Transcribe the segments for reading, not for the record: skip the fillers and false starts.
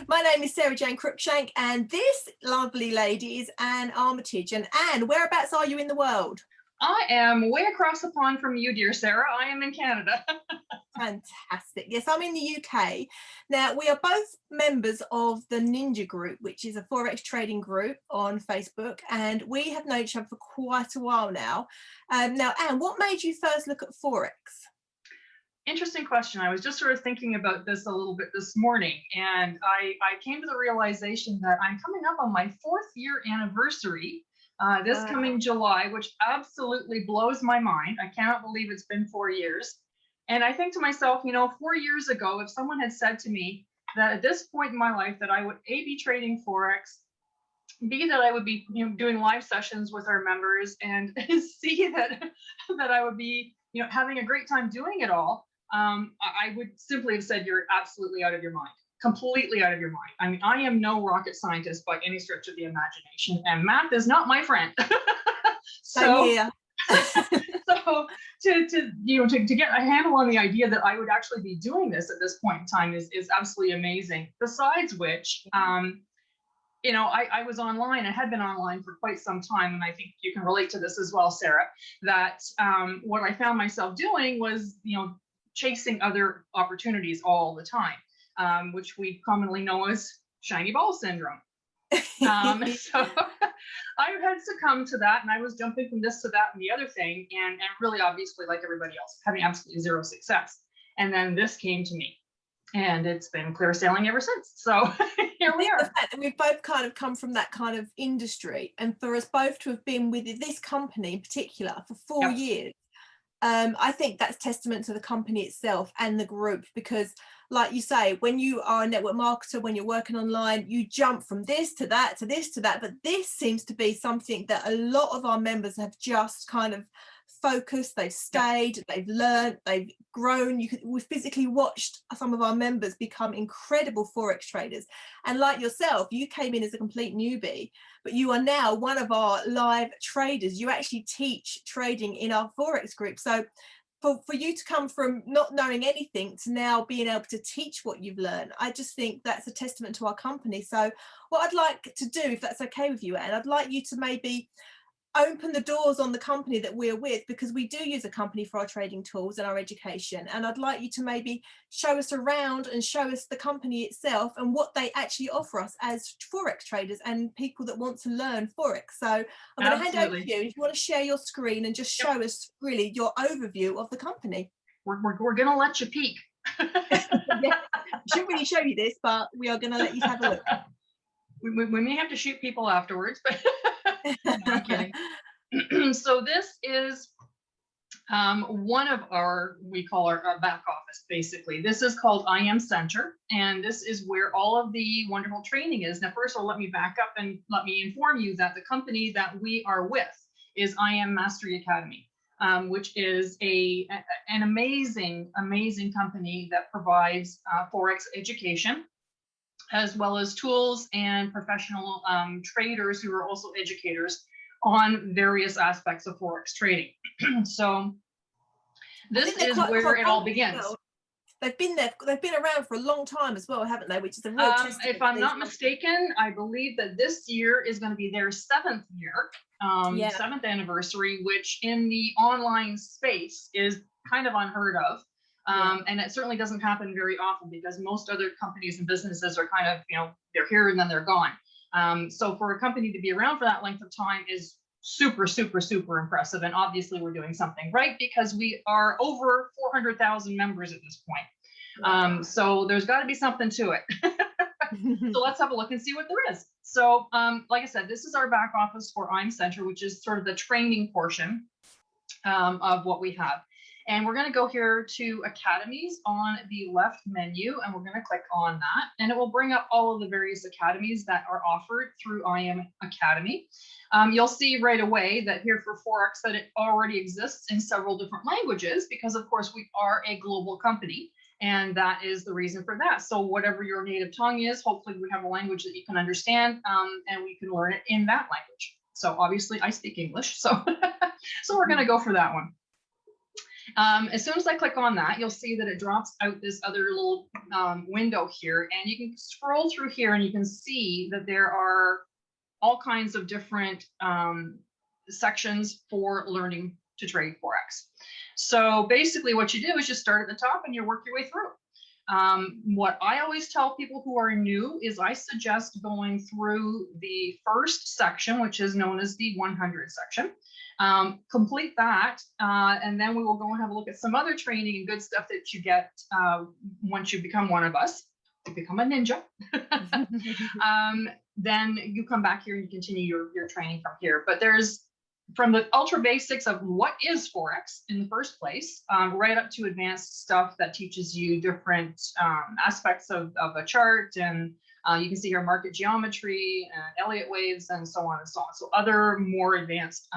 My name is Sarah Jane Cruikshank, and this lovely lady is Anne Armitage. And Anne, whereabouts are you in the world? I am way across the pond from you, dear Sarah. I am in Canada. Fantastic. Yes, I'm in the UK. Now, we are both members of the Ninja group, which is a Forex trading group on Facebook, and we have known each other for quite a while now. Now, Anne, what made you first look at Forex? Interesting question. I was just sort of thinking about this a little bit this morning, and I came to the realization that I'm coming up on my 4th year anniversary this coming July, which absolutely blows my mind. I cannot believe it's been 4 years. And I think to myself, 4 years ago, if someone had said to me that at this point in my life that I would A, be trading Forex, B, that I would be doing live sessions with our members, and C, that I would be having a great time doing it all, I would simply have said, you're absolutely out of your mind, completely out of your mind. I mean, I am no rocket scientist by any stretch of the imagination, and math is not my friend. So to get a handle on the idea that I would actually be doing this at this point in time is absolutely amazing. Besides which, I was online. I had been online for quite some time, and I think you can relate to this as well, Sarah, that what I found myself doing was, chasing other opportunities all the time, which we commonly know as shiny ball syndrome. So I had succumbed to that, and I was jumping from this to that and the other thing, and really obviously, like everybody else, having absolutely zero success. And then this came to me, and it's been clear sailing ever since. So here we are. The fact that we've both kind of come from that kind of industry, and for us both to have been with this company in particular for 4 years, I think that's testament to the company itself and the group, because like you say, when you are a network marketer, when you're working online, you jump from this to that to this to that, but this seems to be something that a lot of our members have just kind of focused, they've stayed, they've learned, they've grown. We physically watched some of our members become incredible Forex traders, and like yourself, you came in as a complete newbie, but you are now one of our live traders. You actually teach trading in our Forex group. So for you to come from not knowing anything to now being able to teach what you've learned, I just think that's a testament to our company. So what I'd like to do, if that's okay with you, Anne, I'd like you to maybe open the doors on the company that we're with, because we do use a company for our trading tools and our education, and I'd like you to maybe show us around and show us the company itself and what they actually offer us as Forex traders and people that want to learn Forex. So I'm going to hand over to you if you want to share your screen and just show us really your overview of the company. We're going to let you peek. Yeah, I shouldn't really show you this, but we are going to let you have a look. We may have to shoot people afterwards, but no, I'm kidding. So this is one of we call our back office, basically. This is called I Am Center, and this is where all of the wonderful training is. Now, first of all, let me back up and let me inform you that the company that we are with is I Am Mastery Academy, which is an amazing company that provides Forex education, as well as tools and professional traders who are also educators on various aspects of Forex trading. So this is where it all begins. They've been around for a long time as well, haven't they? Which is a real testament. If I'm not mistaken, I believe that this year is going to be their 7th year, 7th anniversary, which in the online space is kind of unheard of. And it certainly doesn't happen very often, because most other companies and businesses are kind of, they're here and then they're gone. So for a company to be around for that length of time is super, super, super impressive. And obviously we're doing something right, because we are over 400,000 members at this point. So there's got to be something to it. So let's have a look and see what there is. So like I said, this is our back office for I'm Center, which is sort of the training portion of what we have. And we're going to go here to Academies on the left menu, and we're going to click on that, and it will bring up all of the various academies that are offered through I Am Academy. You'll see right away that here for Forex that it already exists in several different languages, because of course we are a global company, and that is the reason for that. So whatever your native tongue is, hopefully we have a language that you can understand, and we can learn it in that language. So obviously I speak English, so so we're going to go for that one. As soon as I click on that, you'll see that it drops out this other little window here, and you can scroll through here and you can see that there are all kinds of different sections for learning to trade Forex. So basically what you do is you start at the top and you work your way through. What I always tell people who are new is I suggest going through the first section, which is known as the 100 section. Complete that, and then we will go and have a look at some other training and good stuff that you get once you become one of us. You become a ninja. Then you come back here and you continue your training from here. But there's from the ultra basics of what is Forex in the first place, right up to advanced stuff that teaches you different aspects of a chart, and you can see here market geometry and Elliott waves and so on and so on. So other more advanced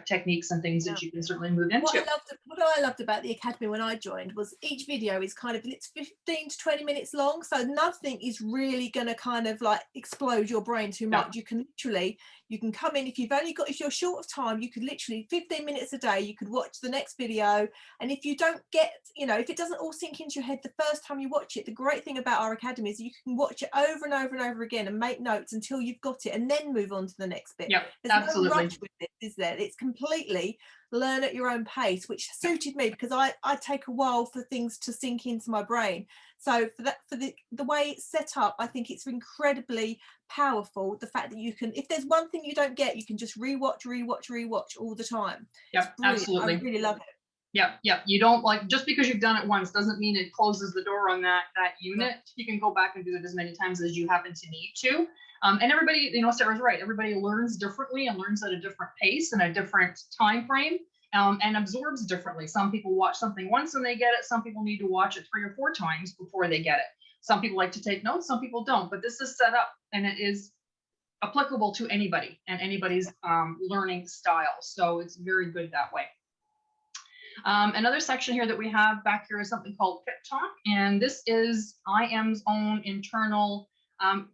techniques and things that you can certainly move into. What I loved about the Academy when I joined was each video is kind of, it's 15 to 20 minutes long. So nothing is really going to kind of like explode your brain too much. You can literally, you can come in, if you're short of time, you could literally 15 minutes a day, you could watch the next video. And if you don't get, if it doesn't all sink into your head the first time you watch it, the great thing about our Academy is you can watch it over and over and over again and make notes until you've got it and then move on to the next bit. There's absolutely no rush with this, is there? It's completely learn at your own pace, which suited me because I take a while for things to sink into my brain. So for the way it's set up, I think it's incredibly powerful. The fact that you can, if there's one thing you don't get, you can just rewatch all the time. Absolutely. I really love it. You don't, like, just because you've done it once doesn't mean it closes the door on that unit. You can go back and do it as many times as you happen to need to. And everybody, Sarah's right. Everybody learns differently and learns at a different pace and a different time frame, and absorbs differently. Some people watch something once and they get it. Some people need to watch it 3 or 4 times before they get it. Some people like to take notes. Some people don't. But this is set up and it is applicable to anybody and anybody's learning style. So it's very good that way. Another section here that we have back here is something called Pep Talk, and this is IM's own internal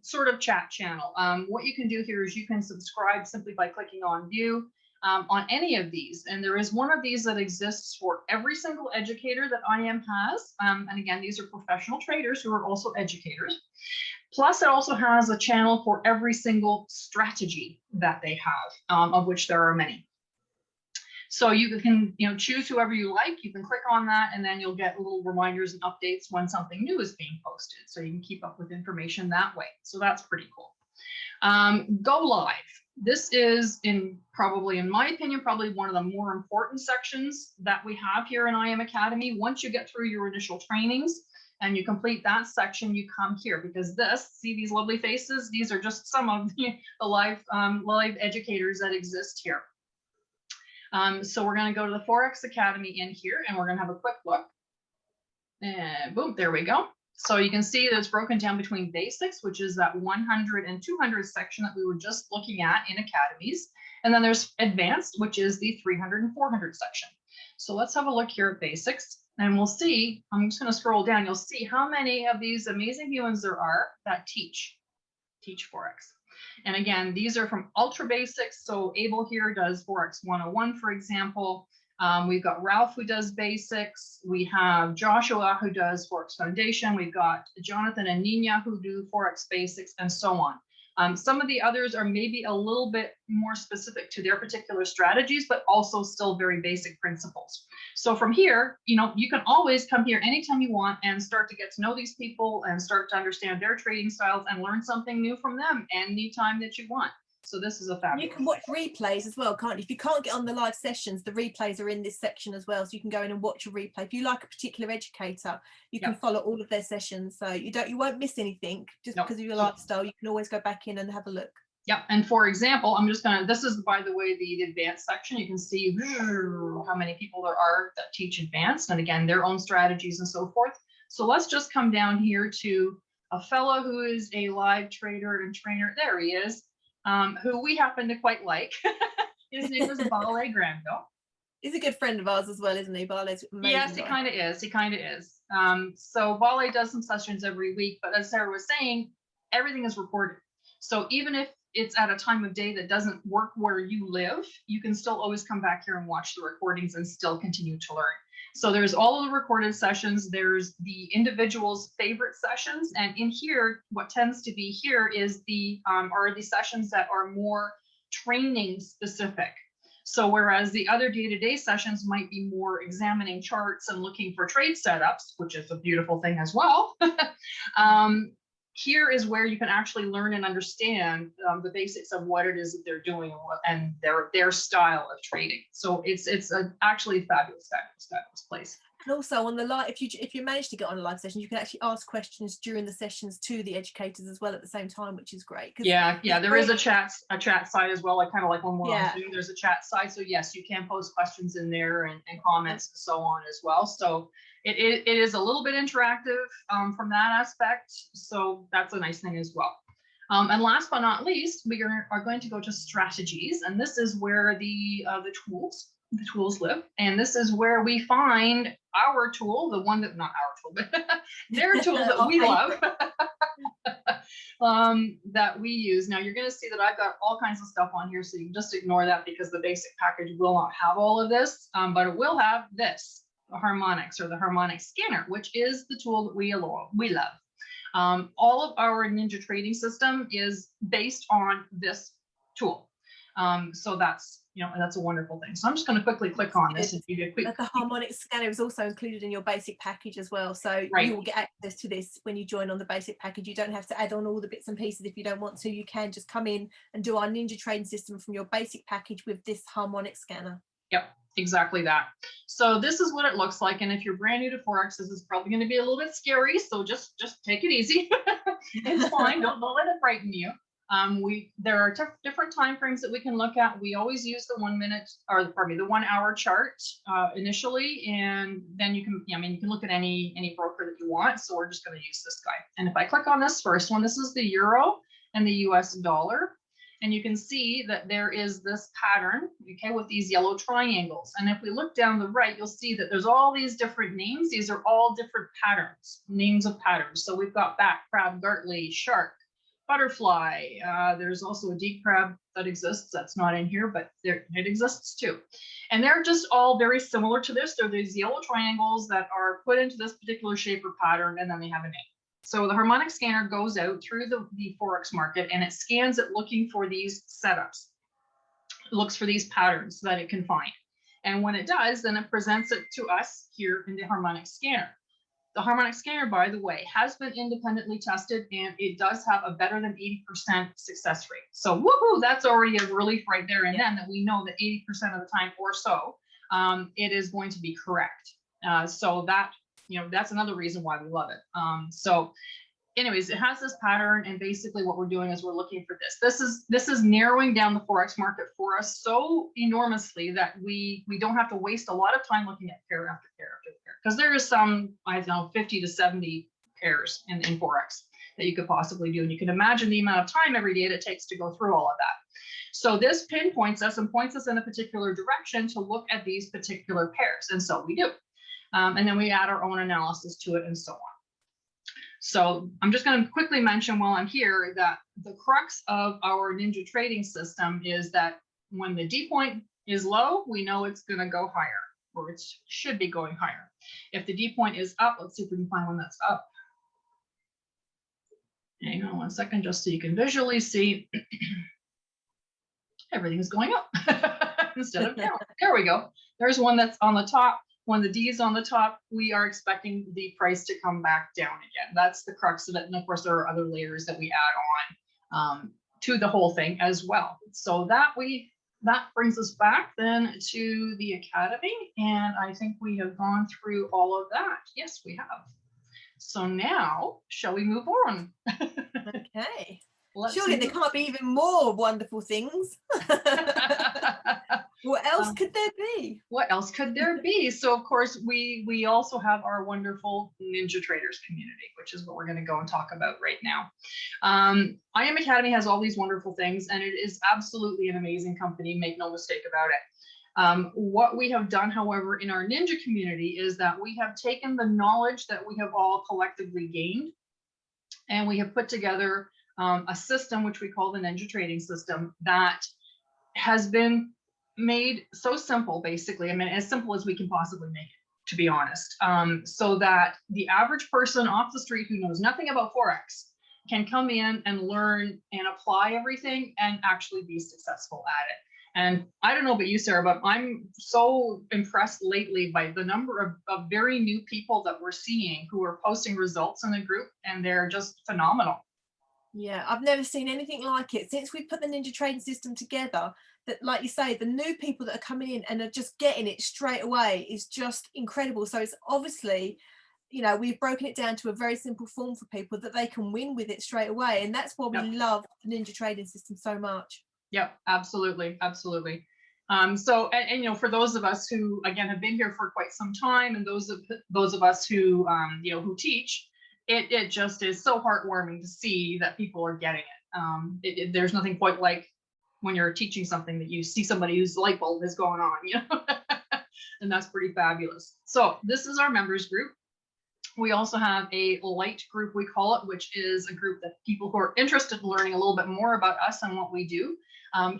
sort of chat channel. What you can do here is you can subscribe simply by clicking on view on any of these, and there is one of these that exists for every single educator that IM has, and again, these are professional traders who are also educators. Plus, it also has a channel for every single strategy that they have, of which there are many. So you can, choose whoever you like. You can click on that, and then you'll get little reminders and updates when something new is being posted. So you can keep up with information that way. So that's pretty cool. Go live. This is, in my opinion, probably one of the more important sections that we have here in IM Academy. Once you get through your initial trainings and you complete that section, you come here, because see these lovely faces? These are just some of the live educators that exist here. So we're going to go to the Forex Academy in here, and we're going to have a quick look. And boom, there we go. So you can see that it's broken down between basics, which is that 100 and 200 section that we were just looking at in academies. And then there's advanced, which is the 300 and 400 section. So let's have a look here at basics, and we'll see, I'm just going to scroll down. You'll see how many of these amazing humans there are that teach Forex. And again, these are from ultra basics. So Abel here does Forex 101, for example. We've got Ralph who does basics. We have Joshua who does Forex Foundation. We've got Jonathan and Nina who do Forex basics, and so on. Some of the others are maybe a little bit more specific to their particular strategies, but also still very basic principles. So from here, you can always come here anytime you want and start to get to know these people and start to understand their trading styles and learn something new from them anytime that you want. So this is a fabulous. You can watch replays as well, can't you? If you can't get on the live sessions, the replays are in this section as well, so you can go in and watch a replay. If you like a particular educator, you can follow all of their sessions, so you won't miss anything just because of your lifestyle. You can always go back in and have a look. And for example, I'm just gonna, this is, by the way, the advanced section. You can see how many people there are that teach advanced, and again, their own strategies and so forth. So let's just come down here to a fellow who is a live trader and trainer. There he is. Who we happen to quite like. His name is Ballet Granville. He's a good friend of ours as well, isn't he? Ballet's amazing. Yes, he kind of is. He kind of is. So Ballet does some sessions every week, but as Sarah was saying, everything is recorded. So even if it's at a time of day that doesn't work where you live, you can still always come back here and watch the recordings and still continue to learn. So there's all of the recorded sessions, there's the individual's favorite sessions, and in here, what tends to be here is are the sessions that are more training specific. So whereas the other day-to-day sessions might be more examining charts and looking for trade setups, which is a beautiful thing as well, here is where you can actually learn and understand the basics of what it is that they're doing and their style of trading. So it's actually a fabulous place. And also on the live, if you manage to get on a live session, you can actually ask questions during the sessions to the educators as well at the same time, which is great. Yeah, there is a chat side as well, like kind of like when we're on Zoom, there's a chat side. So yes, you can post questions in there and comments and so on as well. So it is a little bit interactive from that aspect. So that's a nice thing as well. And last but not least, we are going to go to strategies, and this is where the tools live, and this is where we find our tool, the one that, not our tool, but their tool that we love, that we use. Now you're going to see that I've got all kinds of stuff on here, so you can just ignore that because the basic package will not have all of this, but it will have this, the harmonics or the Harmonic Scanner, which is the tool that we love. All of our Ninja trading system is based on this tool. So that's a wonderful thing. So I'm just going to quickly click on this and give you a quick. The Harmonic Scanner is also included in your basic package as well. So you will get access to this when you join on the basic package. You don't have to add on all the bits and pieces if you don't want to. You can just come in and do our Ninja trading system from your basic package with this Harmonic Scanner. Yep, exactly that. So this is what it looks like. And if you're brand new to Forex, this is probably going to be a little bit scary. So just take it easy. It's fine. Don't let it frighten you. There are different time frames that we can look at. We always use the 1 minute, or pardon me, the 1 hour chart initially, and then you can look at any broker that you want. So we're just going to use this guy. And if I click on this first one, this is the euro and the US dollar, and you can see that there is this pattern, okay, with these yellow triangles. And if we look down the right, you'll see that there's all these different names. These are all different patterns, names of patterns. So we've got bat, crab, gartley, shark, butterfly. There's also a deep crab that exists. That's not in here, but it exists too. And they're just all very similar to this. They're these yellow triangles that are put into this particular shape or pattern, and then they have a name. So the Harmonic Scanner goes out through the Forex market, and it scans it looking for these setups. It looks for these patterns that it can find. And when it does, then it presents it to us here in the Harmonic Scanner. The Harmonic Scanner, by the way, has been independently tested, and it does have a better than 80% success rate. So woohoo, that's already a relief right there and then, that we know that 80% of the time or so, it is going to be correct. So that, that's another reason why we love it. So anyways, it has this pattern, and basically what we're doing is we're looking for this. This is narrowing down the Forex market for us so enormously that we don't have to waste a lot of time looking at pair after pair after pair, because there is some, I don't know, 50 to 70 pairs in Forex that you could possibly do. And you can imagine the amount of time every day that it takes to go through all of that. So this pinpoints us and points us in a particular direction to look at these particular pairs. And so we do. And then we add our own analysis to it and so on. So I'm just going to quickly mention while I'm here that the crux of our Ninja trading system is that when the D point is low, we know it's going to go higher, or it should be going higher. If the D point is up, let's see if we can find one that's up. Hang on one second, just so you can visually see. Everything is going up instead of down. There we go. There's one that's on the top. When the D is on the top, we are expecting the price to come back down again. That's the crux of it. And of course, there are other layers that we add on to the whole thing as well. So that brings us back then to the Academy. And I think we have gone through all of that. Yes, we have. So now, shall we move on? Okay. Surely there can't be even more wonderful things. What else could there be? What else could there be? So of course we also have our wonderful Ninjatraders community, which is what we're going to go and talk about right now. IM Academy has all these wonderful things, and it is absolutely an amazing company. Make no mistake about it. What we have done, however, in our Ninja community is that we have taken the knowledge that we have all collectively gained, and we have put together a system which we call the Ninja trading system that has been made so simple, basically. I mean, as simple as we can possibly make it. to be honest, so that the average person off the street who knows nothing about Forex can come in and learn and apply everything and actually be successful at it. And I don't know about you, Sarah, but I'm so impressed lately by the number of very new people that we're seeing who are posting results in the group, and they're just phenomenal. Yeah, I've never seen anything like it since we put the Ninja trading system together. That, like you say, the new people that are coming in and are just getting it straight away is just incredible. So it's obviously, you know, we've broken it down to a very simple form for people that they can win with it straight away. And that's why we love the Ninja trading system so much. Yep, absolutely, absolutely. So, and you know, for those of us who again have been here for quite some time, and those of us who you know, who teach, it just is so heartwarming to see that people are getting it. There's nothing quite like when you're teaching something that you see somebody whose light bulb is going on, you know, and that's pretty fabulous. So this is our members group. We also have a light group, we call it, which is a group that people who are interested in learning a little bit more about us and what we do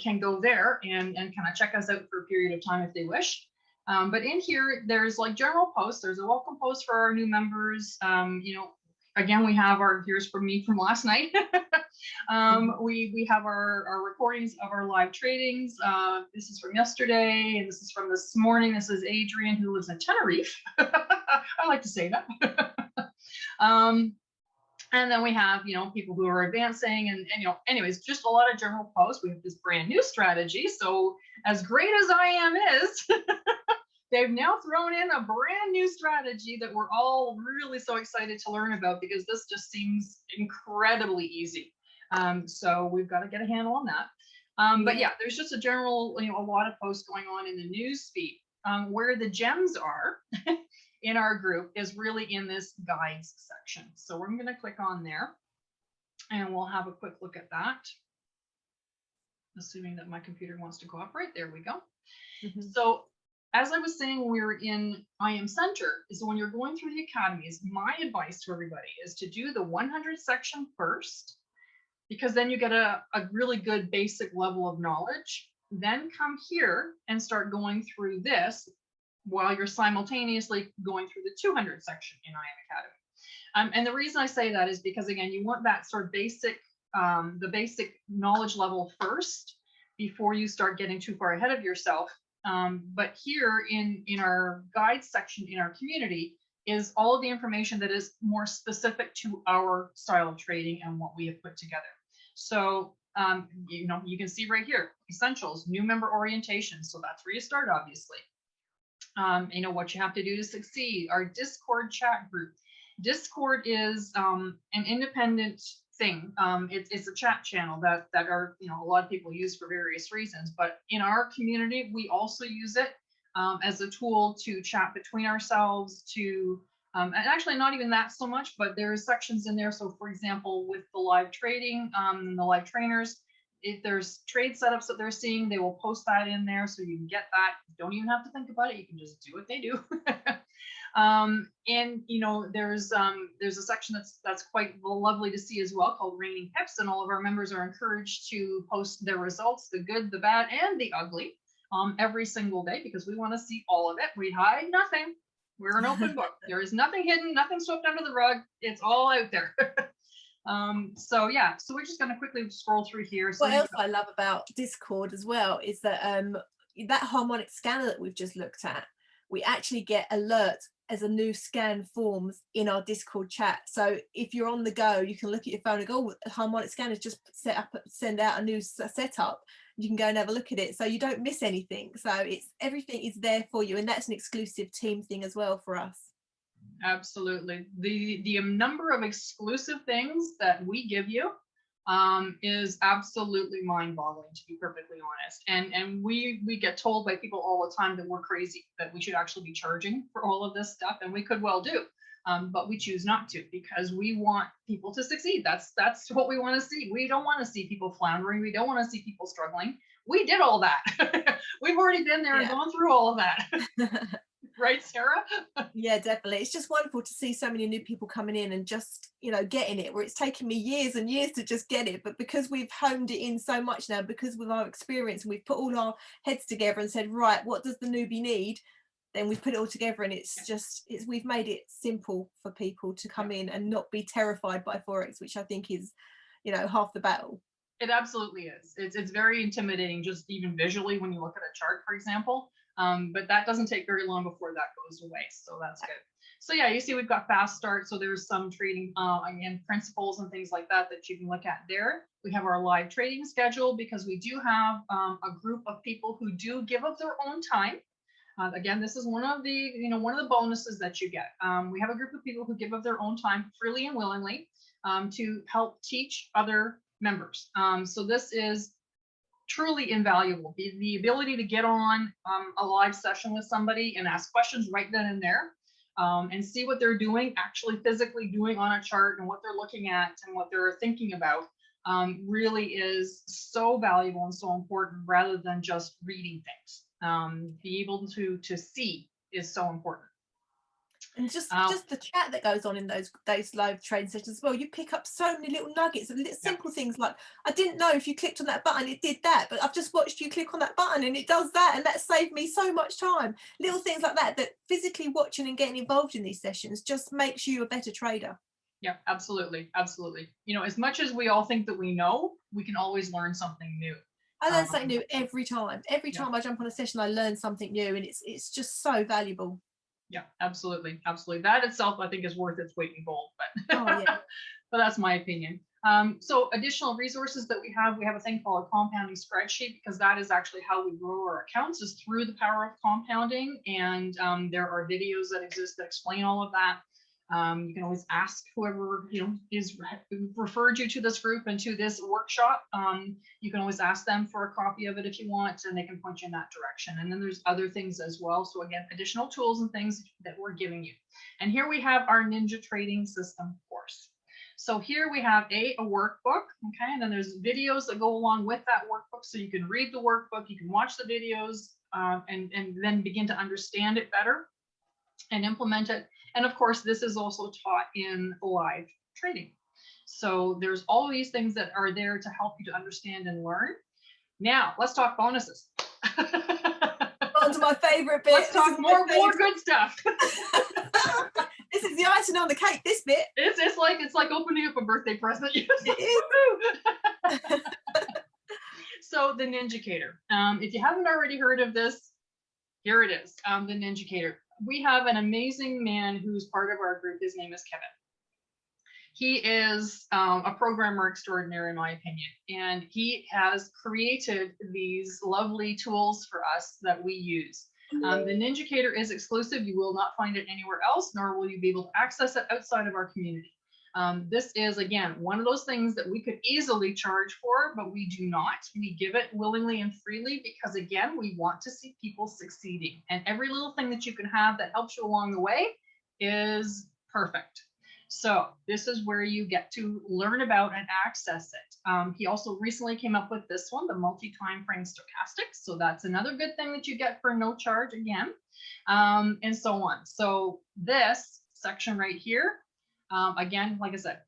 can go there and kind of check us out for a period of time if they wish. But in here, there's like general posts. There's a welcome post for our new members. You know, again, we have our, here's from me from last night. We have our recordings of our live tradings. This is from yesterday, and this is from this morning. This is Adrian, who lives in Tenerife. I like to say that. And then we have, you know, people who are advancing and you know, anyways, just a lot of general posts. We have this brand new strategy. So as great as I am is, they've now thrown in a brand new strategy that we're all really so excited to learn about, because this just seems incredibly easy. So we've got to get a handle on that. But yeah, there's just a general, you know, a lot of posts going on in the news feed. Where the gems are in our group is really in this guides section. So we're going to click on there and we'll have a quick look at that. Assuming that my computer wants to cooperate. There we go. So as I was saying, when we were in IM Center, is when you're going through the academies, my advice to everybody is to do the 100 section first, because then you get a really good basic level of knowledge. Then come here and start going through this while you're simultaneously going through the 200 section in IM Academy. And the reason I say that is because, again, you want that sort of basic, the basic knowledge level first before you start getting too far ahead of yourself. But here in our guide section in our community is all of the information that is more specific to our style of trading and what we have put together. So, you know, you can see right here, essentials, new member orientation. So that's where you start, obviously. You know, what you have to do to succeed. Our Discord chat group. Discord is an independent thing. It's a chat channel that are, you know, a lot of people use for various reasons. But in our community, we also use it as a tool to chat between ourselves, to and actually not even that so much, but there's sections in there. So for example, with the live trading, the live trainers, if there's trade setups that they're seeing, they will post that in there, so you can get that. You don't even have to think about it. You can just do what they do. And you know, there's a section that's quite lovely to see as well, called Raining Pips, and all of our members are encouraged to post their results, the good, the bad, and the ugly, every single day, because we want to see all of it. We hide nothing. We're an open book. There is nothing hidden, nothing swept under the rug. It's all out there. So yeah, so we're just going to quickly scroll through here. So what else I love about Discord as well is that that harmonic scanner that we've just looked at, we actually get alerts as a new scan forms in our Discord chat. So if you're on the go, you can look at your phone and go, oh, harmonic scanner's just set up, send out a new setup. You can go and have a look at it, so you don't miss anything. So it's, everything is there for you, and that's an exclusive team thing as well for us. Absolutely. The number of exclusive things that we give you is absolutely mind-boggling, to be perfectly honest. And we get told by people all the time that we're crazy, that we should actually be charging for all of this stuff, and we could well do. But we choose not to, because we want people to succeed. That's what we want to see. We don't want to see people floundering. We don't want to see people struggling. We did all that. We've already been there and gone through all of that. Right, Sarah? Yeah, definitely. It's just wonderful to see so many new people coming in and just, you know, getting it, where it's taken me years and years to just get it. But because we've honed it in so much now, because with our experience, and we've put all our heads together and said, right, what does the newbie need? then we've put it all together, and we've made it simple for people to come in and not be terrified by Forex, which I think is, half the battle. It absolutely is. It's very intimidating, just even visually when you look at a chart, for example. But that doesn't take very long before that goes away. So that's good. So yeah, you see we've got fast start. So there's some trading, again, principles and things like that you can look at there. We have our live trading schedule, because we do have a group of people who do give up their own time. Again, this is one of the bonuses that you get. We have a group of people who give up their own time freely and willingly to help teach other members. So this is truly invaluable. The ability to get on a live session with somebody and ask questions right then and there, and see what they're doing, actually physically doing on a chart, and what they're looking at and what they're thinking about, really is so valuable and so important, rather than just reading things. Be able to see is so important. And just the chat that goes on in those live trading sessions as well. You pick up so many little nuggets of little simple things, like, I didn't know if you clicked on that button it did that, but I've just watched you click on that button and it does that, and that saved me so much time. Little things like that physically watching and getting involved in these sessions just makes you a better trader. Yeah, absolutely. As much as we all think that we know, we can always learn something new. I learn something new every time. Every time I jump on a session, I learn something new, and it's just so valuable. Yeah, absolutely. That itself, I think, is worth its weight in gold. But but that's my opinion. So additional resources that we have a thing called a compounding spreadsheet, because that is actually how we grow our accounts, is through the power of compounding. And there are videos that exist that explain all of that. You can always ask whoever is referred you to this group and to this workshop. You can always ask them for a copy of it if you want, and they can point you in that direction. And then there's other things as well. So again, additional tools and things that we're giving you. And here we have our Ninja Trading System course. So here we have a workbook, okay, and then there's videos that go along with that workbook, so you can read the workbook, you can watch the videos, and then begin to understand it better and implement it. And of course, this is also taught in live trading. So there's all these things that are there to help you to understand and learn. Now, let's talk bonuses. On to my favorite bit. Let's talk more good stuff. This is the icing on the cake, this bit. It's like opening up a birthday present. It is. So the Ninjatrador. If you haven't already heard of this, here it is, the Ninjatrador. We have an amazing man who's part of our group. His name is Kevin. He is a programmer extraordinary, in my opinion, and he has created these lovely tools for us that we use. The Ninjatrador is exclusive. You will not find it anywhere else, nor will you be able to access it outside of our community. This is, again, one of those things that we could easily charge for, but we do not. We give it willingly and freely because, again, we want to see people succeeding. And every little thing that you can have that helps you along the way is perfect. So this is where you get to learn about and access it. He also recently came up with this one, the multi-time frame stochastics. So that's another good thing that you get for no charge again, and so on. So this section right here, again, like I said,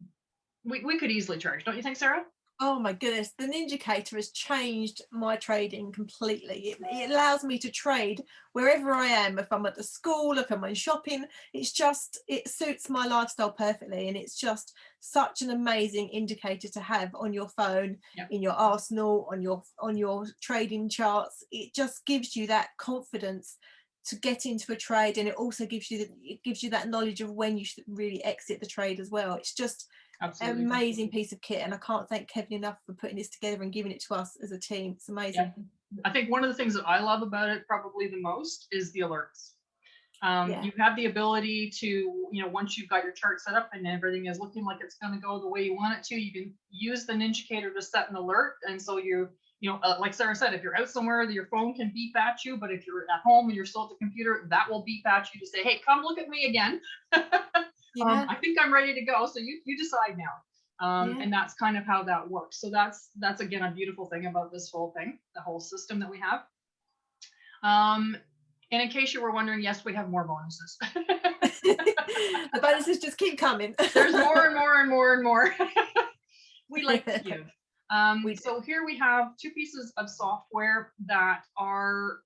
we could easily charge, don't you think, Sarah? Oh my goodness, the Ninjatrador has changed my trading completely. It allows me to trade wherever I am. If I'm at the school, if I'm shopping, it suits my lifestyle perfectly, and it's just such an amazing indicator to have on your phone, in your arsenal, on your trading charts. It just gives you that confidence to get into a trade, and it also gives you that knowledge of when you should really exit the trade as well. It's just absolutely an amazing piece of kit, and I can't thank Kevin enough for putting this together and giving it to us as a team. It's amazing. I think one of the things that I love about it probably the most is the alerts. You have the ability to, once you've got your chart set up and everything is looking like it's going to go the way you want it to, you can use the Ninjatrador to set an alert. And so like Sarah said, if you're out somewhere, your phone can beep at you, but if you're at home and you're still at the computer, that will beep at you to say, hey, come look at me again. I think I'm ready to go. So you decide now. And that's kind of how that works. So that's again, a beautiful thing about this whole thing, the whole system that we have. And in case you were wondering, yes, we have more bonuses. The bonuses just keep coming. There's more and more and more and more. We like to give. So here we have two pieces of software that are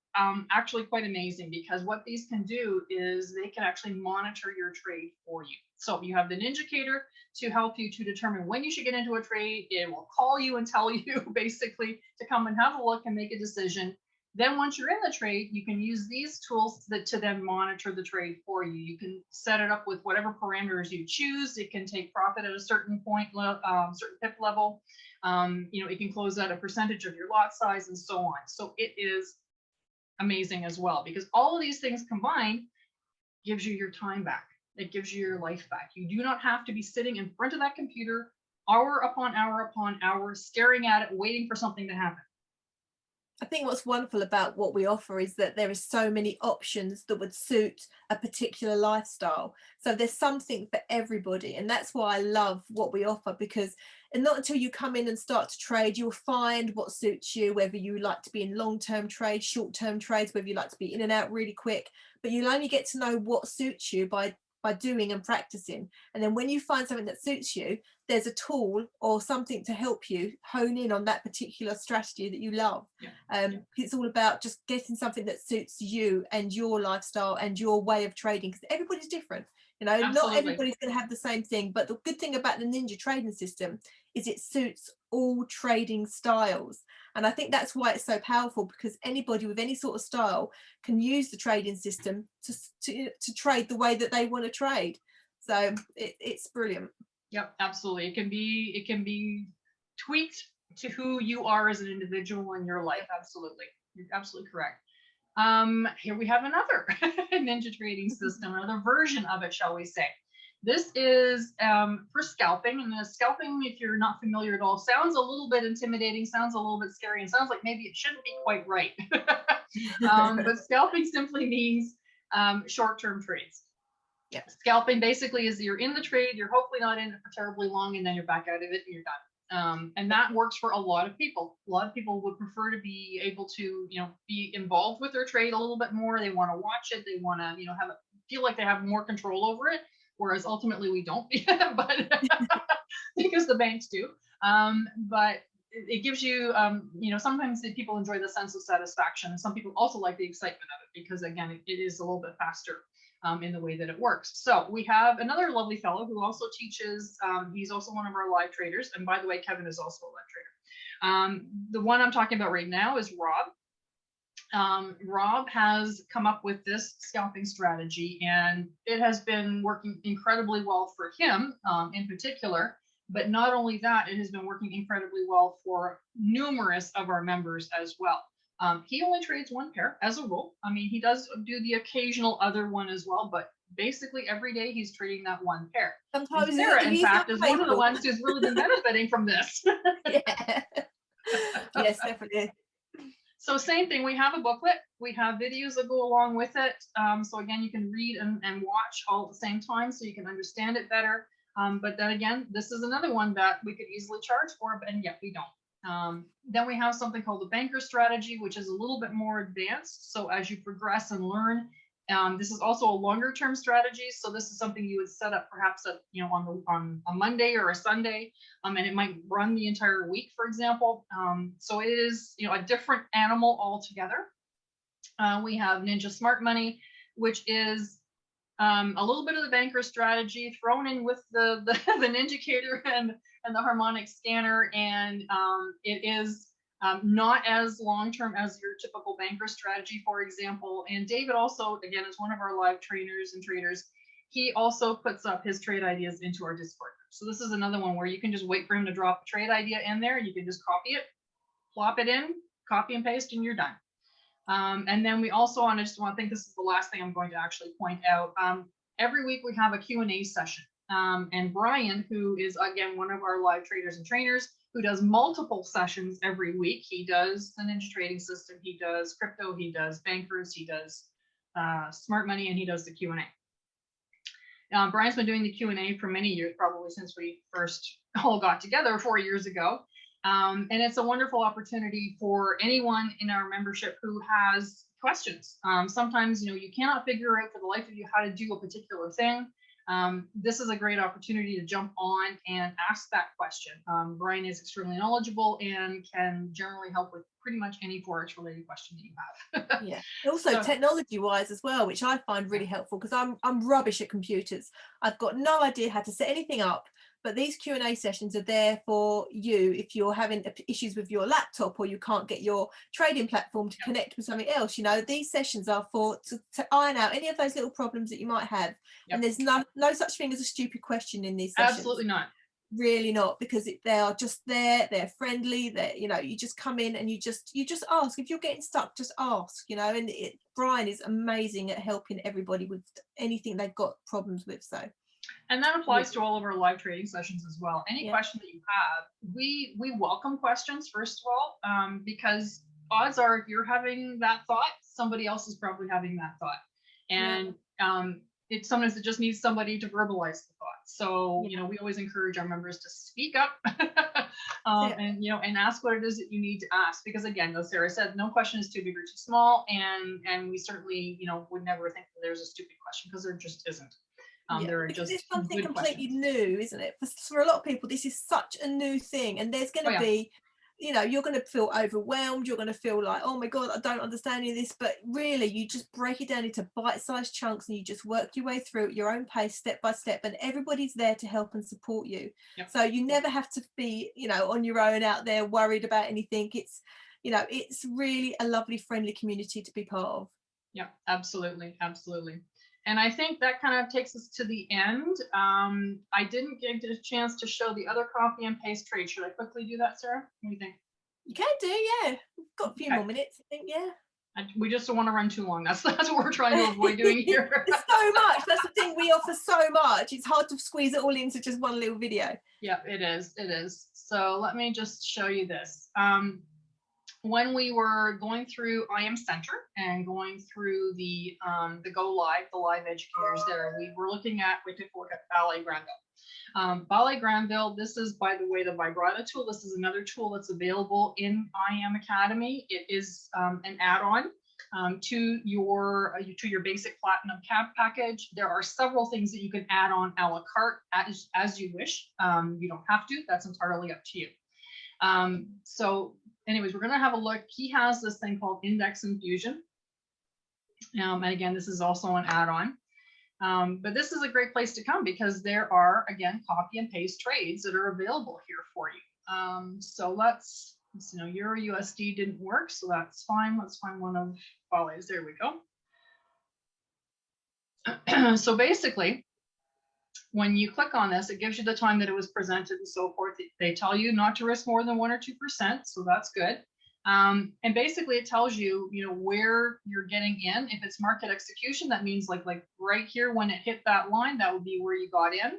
actually quite amazing, because what these can do is they can actually monitor your trade for you. So you have the Ninjacator to help you to determine when you should get into a trade. It will call you and tell you basically to come and have a look and make a decision. Then once you're in the trade, you can use these tools to then monitor the trade for you. You can set it up with whatever parameters you choose. It can take profit at a certain point, certain pip level. It can close out a percentage of your lot size and so on. So it is amazing as well, because all of these things combined gives you your time back. It gives you your life back. You do not have to be sitting in front of that computer hour upon hour upon hour, staring at it, waiting for something to happen. I think what's wonderful about what we offer is that there is so many options that would suit a particular lifestyle. So there's something for everybody. And that's why I love what we offer, because and not until you come in and start to trade, you'll find what suits you, whether you like to be in long-term trades, short-term trades, whether you like to be in and out really quick. But you'll only get to know what suits you by doing and practicing. And then when you find something that suits you, there's a tool or something to help you hone in on that particular strategy that you love. It's all about just getting something that suits you and your lifestyle and your way of trading, because everybody's different. Absolutely. Not everybody's going to have the same thing, but the good thing about the Ninja trading system is it suits all trading styles. And I think that's why it's so powerful, because anybody with any sort of style can use the trading system to trade the way that they want to trade. So it's brilliant. Yep, absolutely. It can be tweaked to who you are as an individual in your life. Absolutely. You're absolutely correct. Here we have another Ninja trading system, another version of it, shall we say. This is for scalping, and the scalping, if you're not familiar at all, sounds a little bit intimidating, sounds a little bit scary, and sounds like maybe it shouldn't be quite right. But scalping simply means short-term trades. Yeah. Scalping basically is you're in the trade, you're hopefully not in it for terribly long, and then you're back out of it and you're done. And that works for a lot of people. A lot of people would prefer to be able to, be involved with their trade a little bit more. They want to watch it. They want to, feel like they have more control over it. Whereas ultimately we don't, but because the banks do. But it gives you, sometimes people enjoy the sense of satisfaction. And some people also like the excitement of it, because again, it is a little bit faster in the way that it works. So we have another lovely fellow who also teaches. He's also one of our live traders. And by the way, Kevin is also a live trader. The one I'm talking about right now is Rob. Rob has come up with this scalping strategy, and it has been working incredibly well for him in particular. But not only that, it has been working incredibly well for numerous of our members as well. He only trades one pair as a rule. I mean, he does do the occasional other one as well, but basically every day he's trading that one pair. Sometimes Sarah, in fact, is one of the ones who's really been benefiting from this. Yeah. Yes, definitely. So same thing, we have a booklet, we have videos that go along with it. So again, you can read and watch all at the same time so you can understand it better. But then again, this is another one that we could easily charge for, and yet we don't. Then we have something called the banker strategy, which is a little bit more advanced. So as you progress and learn, this is also a longer term strategy. So this is something you would set up perhaps on a Monday or a Sunday, and it might run the entire week, for example. So it is a different animal altogether. We have Ninja Smart Money, which is a little bit of the banker strategy thrown in with the Ninjacator and the Harmonic Scanner, and it is not as long-term as your typical banker strategy, for example. And David also, again, is one of our live trainers and traders. He also puts up his trade ideas into our Discord. So this is another one where you can just wait for him to drop a trade idea in there. You can just copy it, plop it in, copy and paste, and you're done. And then we also, I think this is the last thing I'm going to actually point out. Every week we have a Q&A session. And Brian, who is, again, one of our live traders and trainers, who does multiple sessions every week. He does the Ninja trading system, he does crypto, he does bankers, he does smart money, and he does the Q&A. Brian's been doing the Q&A for many years, probably since we first all got together 4 years ago. And it's a wonderful opportunity for anyone in our membership who has questions. Sometimes, you cannot figure out for the life of you how to do a particular thing. this is a great opportunity to jump on and ask that question. Brian is extremely knowledgeable and can generally help with pretty much any Forex related question that you have. Yeah. Also, so, technology wise as well, which I find really helpful, because I'm rubbish at computers. I've got no idea how to set anything up. But these Q&A sessions are there for you if you're having issues with your laptop or you can't get your trading platform to connect with something else. You know, these sessions are for to iron out any of those little problems that you might have. And there's no such thing as a stupid question in these sessions. Absolutely not. Really not, because they are just there, they're friendly, they're, you know, you just come in and you just ask. If you're getting stuck, just ask, you know. And Brian is amazing at helping everybody with anything they've got problems with. So. And that applies to all of our live trading sessions as well. Any question that you have, we welcome questions, first of all, because odds are if you're having that thought, somebody else is probably having that thought. And sometimes it just needs somebody to verbalize the thought. So, you know, we always encourage our members to speak up and, you know, and ask what it is that you need to ask. Because again, as Sarah said, no question is too big or too small. And we certainly, you know, would never think that there's a stupid question, because there just isn't. There are just it's something completely new, isn't it? For a lot of people, this is such a new thing, and there's going to be, you know, you're going to feel overwhelmed. You're going to feel like, oh my God, I don't understand any of this. But really, you just break it down into bite-sized chunks, and you just work your way through at your own pace, step by step. And everybody's there to help and support you. So you never have to be, you know, on your own out there worried about anything. It's, you know, it's really a lovely, friendly community to be part of. Yeah, absolutely, absolutely. And I think that kind of takes us to the end. I didn't get a chance to show the other copy and paste trade. Should I quickly do that, Sarah? What do you think? You can do, yeah. We've got a few more minutes, I think, yeah. We just don't want to run too long. That's what we're trying to avoid doing here. There's so much. That's the thing. We offer so much. It's hard to squeeze it all into just one little video. Yeah, it is. It is. So let me just show you this. When we were going through IM Center and going through the Go Live, the live educators there, we were looking at, we took a look at Ballet Granville. Ballet Granville, this is, by the way, the vibrato tool. This is another tool that's available in IM Academy. It is an add-on to your basic platinum cap package. There are several things that you can add on a la carte as you wish. You don't have to. That's entirely up to you. So anyways, we're going to have a look. He has this thing called Index Infusion. And again, this is also an add-on. But this is a great place to come because there are, again, copy and paste trades that are available here for you. So let's, you know, Euro USD didn't work, so that's fine. Let's find one of Ballet's. There we go. So basically, when you click on this, it gives you the time that it was presented and so forth. They tell you not to risk more than 1 or 2%, so that's good. And basically, it tells you, you know, where you're getting in. If it's market execution, that means like right here when it hit that line, that would be where you got in.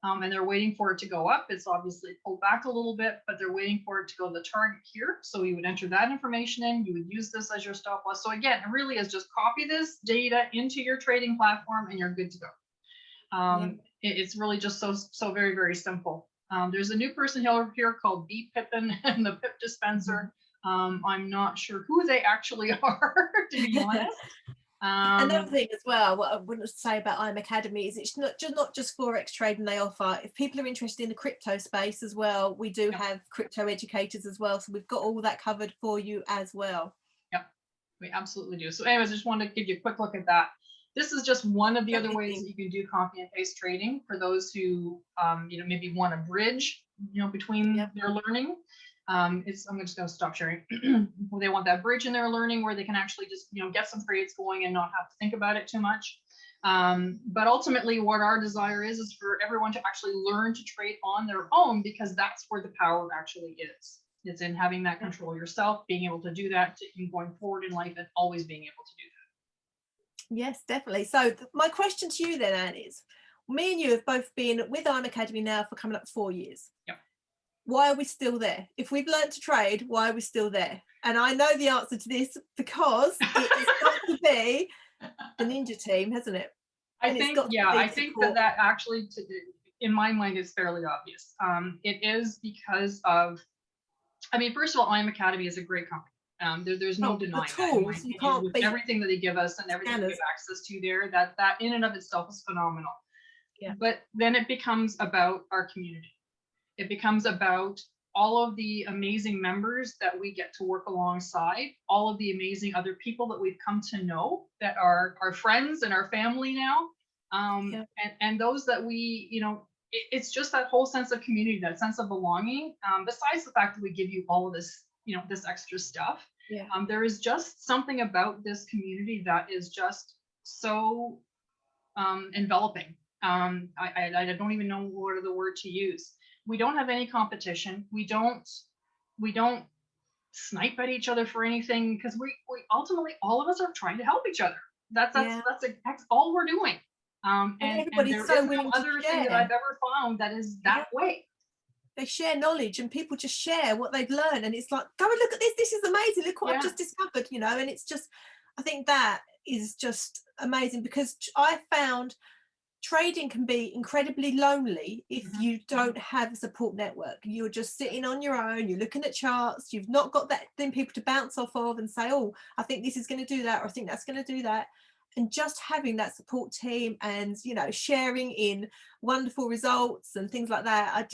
And they're waiting for it to go up. It's obviously pulled back a little bit, but they're waiting for it to go to the target here. So you would enter that information in. You would use this as your stop loss. So again, it really is just copy this data into your trading platform, and you're good to go. It's really just so very, very simple. There's a new person here called B Pippin and the Pip Dispenser. I'm not sure who they actually are, to be honest. Another thing as well, what I wouldn't say about IM Academy is it's not just Forex trading they offer. If people are interested in the crypto space as well, we do have crypto educators as well. So we've got all that covered for you as well. Yep, we absolutely do. So anyways, I just wanted to give you a quick look at that. This is just one of the other ways that you can do copy and paste trading for those who, you know, maybe want to bridge, you know, between their learning. I'm just going to stop sharing. They want that bridge in their learning where they can actually just, you know, get some trades going and not have to think about it too much. But ultimately, what our desire is for everyone to actually learn to trade on their own, because that's where the power actually is. It's in having that control yourself, being able to do that, going forward in life, and always being able to do that. Yes, definitely. So my question to you then, Anne, is me and you have both been with IM Academy now for coming up 4 years. Yep. Why are we still there? If we've learned to trade, why are we still there? And I know the answer to this because it has got to be the Ninja team, hasn't it? I think that actually, in my mind, is fairly obvious. It is because of, I mean, first of all, IM Academy is a great company. There's no denying that. You can't beat everything that they give us and everything we have access to there. That in and of itself is phenomenal. But then it becomes about our community. It becomes about all of the amazing members that we get to work alongside, all of the amazing other people that we've come to know that are our friends and our family now. And those that we, you know, it's just that whole sense of community, that sense of belonging. Besides the fact that we give you all of this, you know, this extra stuff, there is just something about this community that is just so enveloping. I don't even know what are the word to use. We don't have any competition. We don't snipe at each other for anything, because we ultimately, all of us are trying to help each other. That's all we're doing. And there so is no other thing that I've ever found that is that way. They share knowledge, and people just share what they've learned, and it's like, go and look at this. This is amazing. Look what I've just discovered, you know. And it's just, I think that is just amazing, because I found trading can be incredibly lonely if you don't have a support network. You're just sitting on your own, you're looking at charts, you've not got that then people to bounce off of and say, oh, I think this is going to do that, or I think that's going to do that. And just having that support team and, you know, sharing in wonderful results and things like that,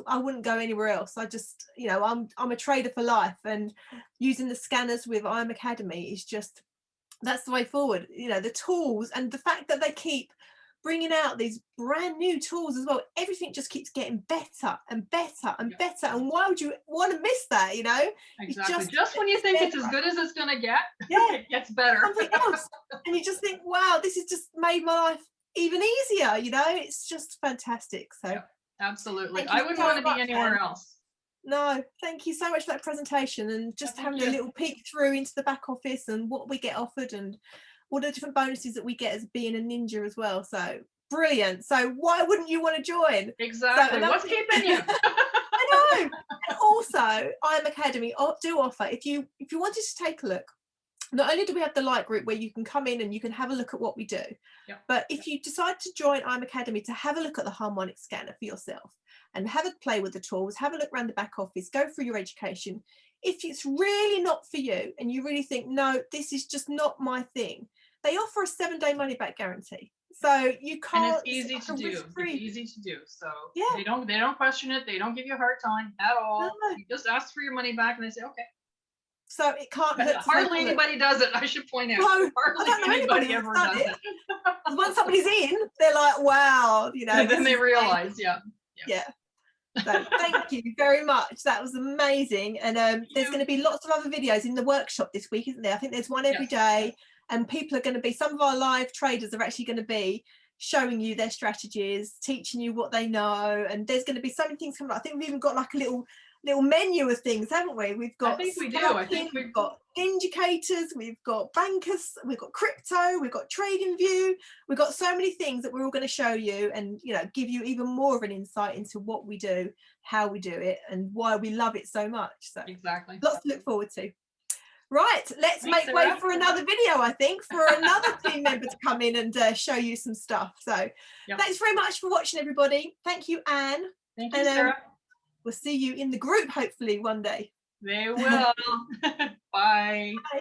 I wouldn't go anywhere else. I just, you know, I'm a trader for life, and using the scanners with Academy is just, that's the way forward. You know, the tools and the fact that they keep bringing out these brand new tools as well. Everything just keeps getting better and better and better. And why would you want to miss that, you know? Exactly. Just when you think it's as good as it's going to get, it gets better. Something else. And you just think, wow, this has just made my life even easier, you know? It's just fantastic. So absolutely. I wouldn't want to be anywhere else. No, thank you so much for that presentation, and just having a little peek through into the back office and what we get offered and all the different bonuses that we get as being a ninja as well. So brilliant. So why wouldn't you want to join? Exactly. So what's keeping you? I know. And also, Academy do offer, if you wanted to take a look, not only do we have the light group where you can come in and you can have a look at what we do, but if you decide to join Academy to have a look at the Harmonic Scanner for yourself and have a play with the tools, have a look around the back office, go through your education. If it's really not for you and you really think, no, this is just not my thing, they offer a 7-day money back guarantee. So you can't. And it's easy to do. It's easy to do. So they don't question it. They don't give you a hard time at all. No. You just ask for your money back and they say, okay. So it can't hurt. Hardly anybody does it, I should point out. No, hardly anybody ever does it. Once somebody's in, they're like, wow, you know. And then they realize, So thank you very much. That was amazing. And there's going to be lots of other videos in the workshop this week, isn't there? I think there's one every day, and people are going to be, some of our live traders are actually going to be showing you their strategies, teaching you what they know. And there's going to be so many things coming up. I think we've even got like a little menu of things, haven't we? We've got, I think we do. I think we've got indicators, we've got bankers, we've got crypto, we've got trading view, we've got so many things that we're all going to show you and, you know, give you even more of an insight into what we do, how we do it, and why we love it so much. So exactly, lots to look forward to. Right, let's make way for another video, I think, for another team member to come in and show you some stuff. So thanks very much for watching, everybody. Thank you, Anne. Thank you, Sarah. We'll see you in the group hopefully one day. They will. Bye. Bye.